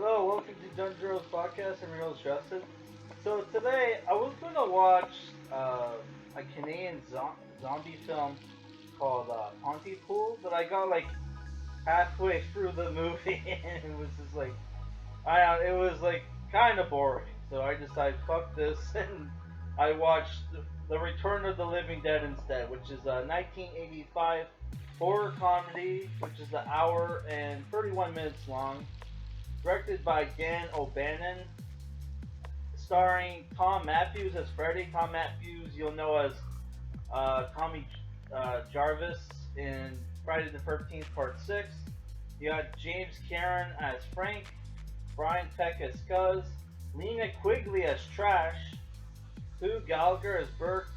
Hello, welcome to Dungeons Podcast. I'm your host Justin. So today I was gonna watch a Canadian zombie film called Pontypool, but I got like halfway through the movie and it was just like it was like kind of boring. So I decided fuck this and I watched The Return of the Living Dead instead, which is a 1985 horror comedy, which is an hour and 31 minutes long. Directed by Dan O'Bannon, starring Thom Mathews as Freddy. Thom Mathews, you'll know as Tommy Jarvis in Friday the 13th Part 6. You got James Karen as Frank, Brian Peck as Cuz, Linnea Quigley as Trash, Hugh Gallagher as Bert,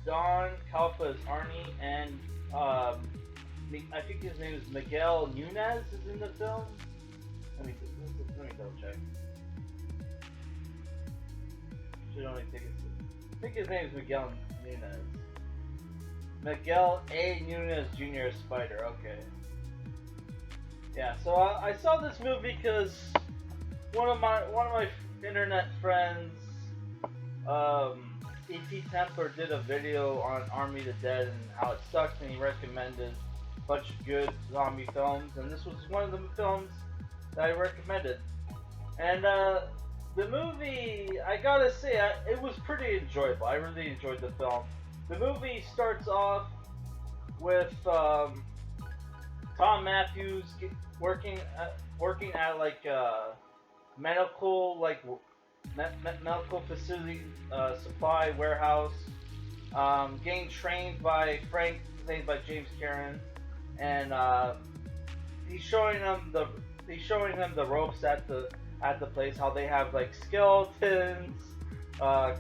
Don Calfa as Arnie, and I think his name is Miguel Núñez is in the film. Let me double check. I think his name is Miguel Núñez. Miguel A. Núñez Jr. Spider. Okay. Yeah. So I saw this movie because one of my internet friends, E.T. Templar, did a video on Army of the Dead and how it sucked, and he recommended a bunch of good zombie films, and this was one of the films that I recommended. And the movie, I gotta say, it was pretty enjoyable. I really enjoyed the film. The movie starts off with Thom Mathews working at like medical medical facility supply warehouse, getting trained by Frank, played by James Karen, and he's showing him the ropes at the place, how they have like skeletons,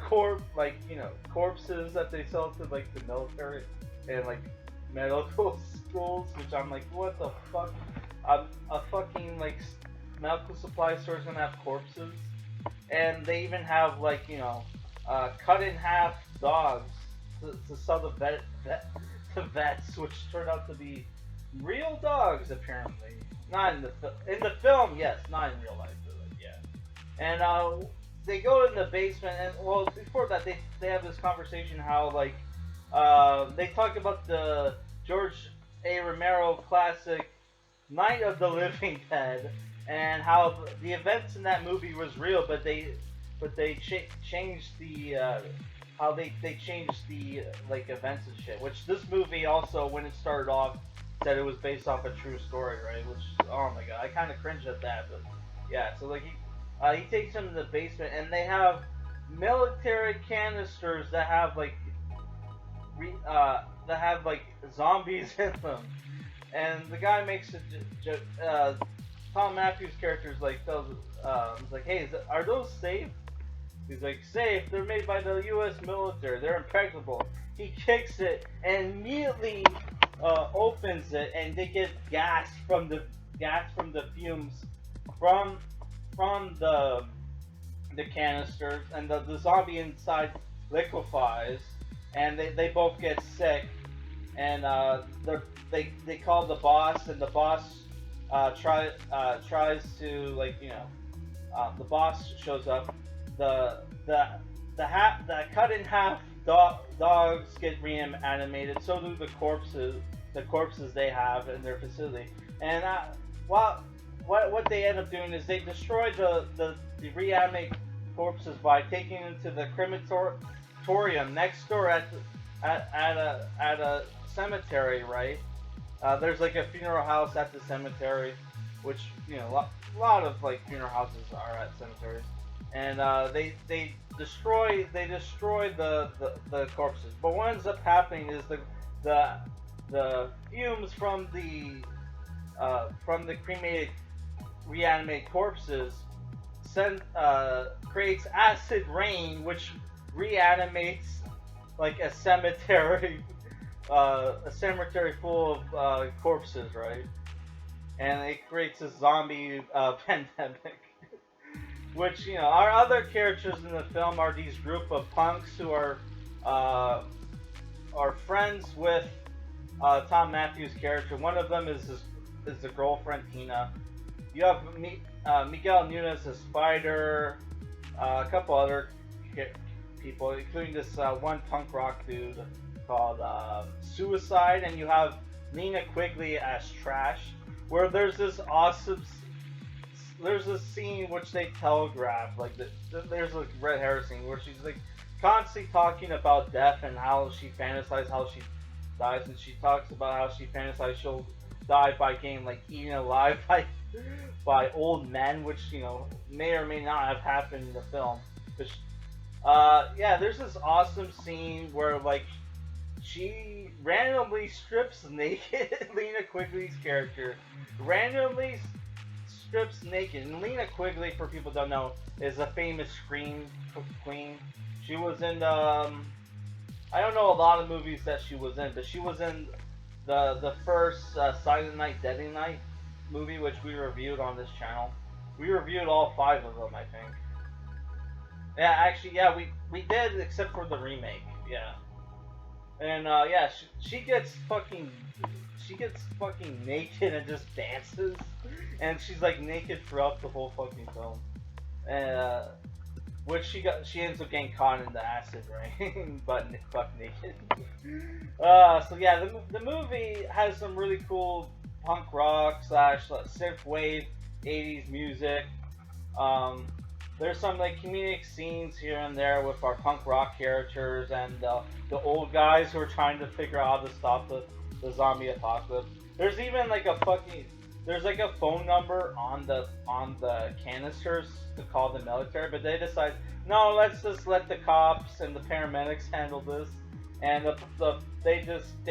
corpses that they sell to like the military, and like medical schools, which I'm like, what the fuck? A fucking like medical supply store's gonna have corpses, and they even have like cut in half dogs to sell the vets, which turned out to be real dogs apparently. Not in the film, yes, not in real life, but yeah. And they go in the basement, and well, before that, they have this conversation how like they talk about the George A. Romero classic Night of the Living Dead, and how the events in that movie was real, but they changed the how they changed the like events and shit. Which this movie also, when it started off, said it was based off a true story, right? Which, oh my god, I kind of cringe at that, but yeah. So like he takes him to the basement, and they have military canisters that have like zombies in them, and the guy makes a Thom Mathews' character tells he's like, hey, are those safe? He's like, safe? They're made by the U.S. military. They're impregnable. He kicks it and immediately opens it, and they get gas from the fumes from the canisters, and the zombie inside liquefies, and they both get sick, and they call the boss, and the boss tries to the boss shows up. The cut in half dogs get reanimated. So do the corpses they have in their facility. And what they end up doing is they destroy the reanimated corpses by taking them to the crematorium next door at a cemetery, right? There's like a funeral house at the cemetery, which a lot of like funeral houses are at cemeteries, and they destroy the corpses. But what ends up happening is the fumes from the cremated reanimated corpses creates acid rain, which reanimates like a cemetery full of corpses, right? And it creates a zombie pandemic. Which, our other characters in the film are these group of punks who are friends with Thom Mathews' character. One of them is the girlfriend Tina. You have Miguel Núñez as Spider, a couple other people, including this one punk rock dude called Suicide, and you have Linnea Quigley as Trash, where there's this awesome. There's a scene which they telegraph, like there's a red hair scene where she's like constantly talking about death and how she fantasizes how she dies, and she talks about how she fantasizes she'll die by getting like eaten alive by old men, which may or may not have happened in the film. But yeah, there's this awesome scene where like she randomly strips naked. Linnea Quigley's character randomly strips naked. And Linnea Quigley, for people who don't know, is a famous scream queen. She was in I don't know a lot of movies that she was in, but she was in the first Silent Night, Deadly Night movie, which we reviewed on this channel. We reviewed all 5 of them, I think. Yeah, actually, yeah, we did, except for the remake. Yeah. And yeah, she gets fucking naked and just dances, and she's like naked throughout the whole fucking film, and which she ends up getting caught in the acid rain, butt naked. So yeah, the movie has some really cool punk rock / synth wave 80s music. There's some like comedic scenes here and there with our punk rock characters and the old guys who are trying to figure out how to stop the zombie apocalypse. There's even like a phone number on the canisters to call the military, but they decide no, let's just let the cops and the paramedics handle this, and they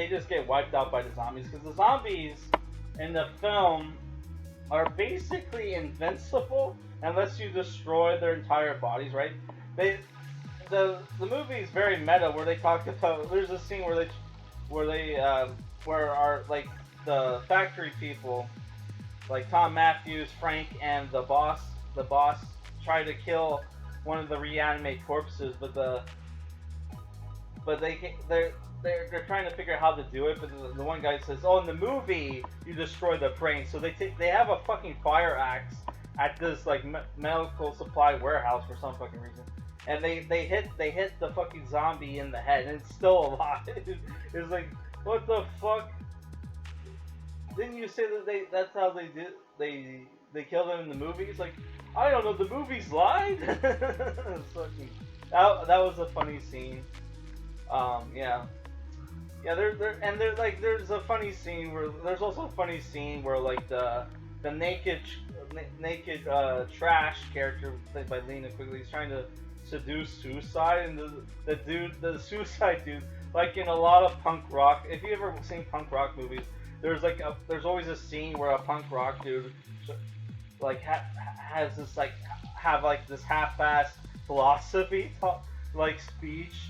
just get wiped out by the zombies, because the zombies in the film are basically invincible unless you destroy their entire bodies, right? The movie is very meta, where they talk about, there's a scene where our like the factory people, like Thom, Mathews, Frank, and the boss try to kill one of the reanimated corpses, but they're trying to figure out how to do it. But the one guy says, "Oh, in the movie, you destroy the brain." So they have a fucking fire axe at this like medical supply warehouse for some fucking reason, and they hit the fucking zombie in the head, and it's still alive. It's like, what the fuck? Didn't you say that that's how they did they killed him in the movie? It's like, I don't know, the movies lied. That was a funny scene. Yeah. Yeah, there's a funny scene where there's also a funny scene where like the naked trash character played by Linnea Quigley is trying to seduce Suicide, and the Suicide dude, like in a lot of punk rock, if you ever seen punk rock movies, there's always a scene where a punk rock dude like has this like this half-assed philosophy like speech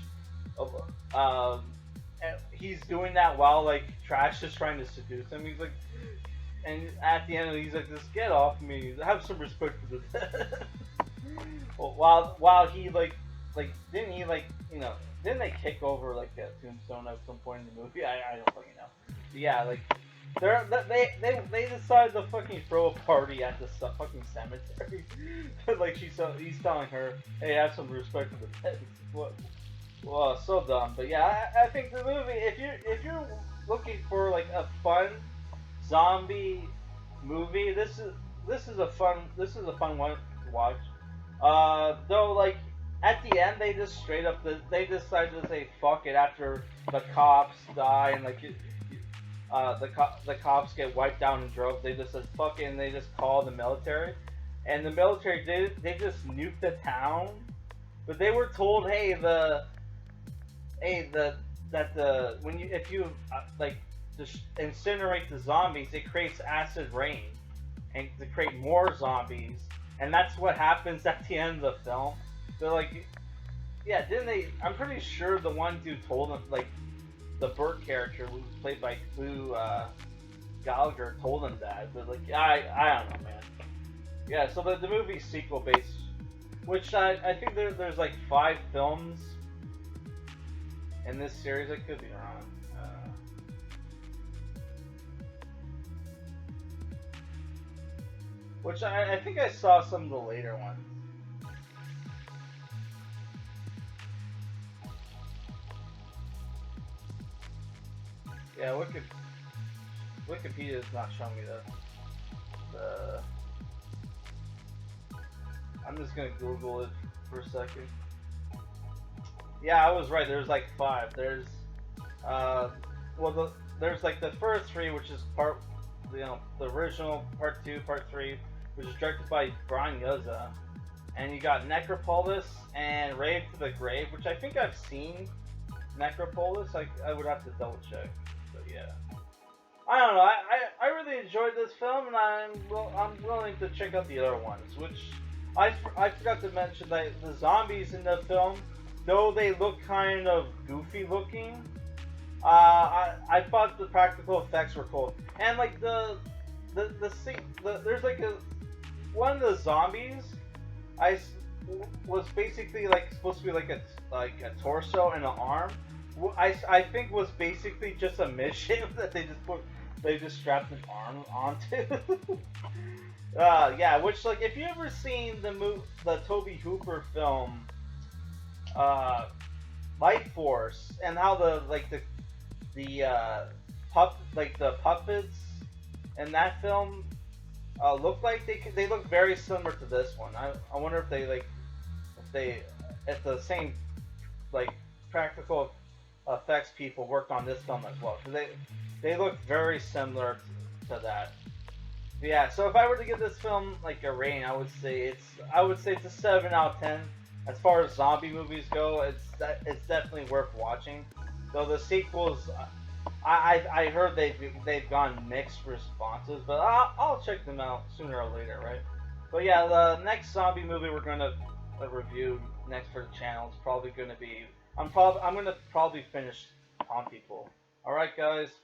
of and he's doing that while like Trash is trying to seduce him. He's like, and at the end he's like, just get off me, have some respect for the dead. Well, while he like didn't he like didn't they kick over like a tombstone at some point in the movie? I don't fucking know. But yeah, like they decided to fucking throw a party at the fucking cemetery. Like he's telling her, hey, have some respect for the dead. What? Well, so dumb. But yeah, I think the movie, if you're looking for like a fun zombie movie, this is a fun one to watch. Though like at the end they just straight up they decided to say fuck it after the cops die, and like the cops get wiped out in droves. They just said fuck it, and they just call the military, and the military they just nuked the town. But they were told, if you like just incinerate the zombies, it creates acid rain and to create more zombies, and that's what happens at the end of the film. They're like, yeah, didn't they? I'm pretty sure the one dude told them, like the Burt character who was played by Lou Gallagher told him that. But like, I don't know, man. Yeah, so the movie's sequel based, which I think there's like 5 films in this series. I could be wrong. which I think I saw some of the later ones. Yeah, Wikipedia is not showing me the. I'm just gonna Google it for a second. Yeah, I was right. There's like 5. There's, there's like the first 3, which is the original part 2, part 3, which is directed by Brian Yuzza, and you got Necropolis and Raid to the Grave, which I think I've seen. Necropolis, I would have to double check, but yeah. I don't know. I really enjoyed this film, and I'm willing to check out the other ones. Which I forgot to mention that the zombies in the film, though they look kind of goofy looking, I thought the practical effects were cool. And like there's like one of the zombies, was basically like supposed to be like a torso and an arm. I think was basically just a mission that they just strapped an arm onto. Yeah, which like if you ever seen the Toby Hooper film, Light Force, and how the puppets in that film look like, they look very similar to this one. I wonder if if the same like practical effects people worked on this film as well, because they look very similar to that. But yeah, so if I were to give this film like a rating, I would say it's a 7 out of 10. As far as zombie movies go, it's definitely worth watching. Though the sequels, I heard they've gotten mixed responses, but I'll check them out sooner or later, right? But yeah, the next zombie movie we're gonna review next for the channel is probably gonna be I'm gonna probably finish Thom People. All right, guys.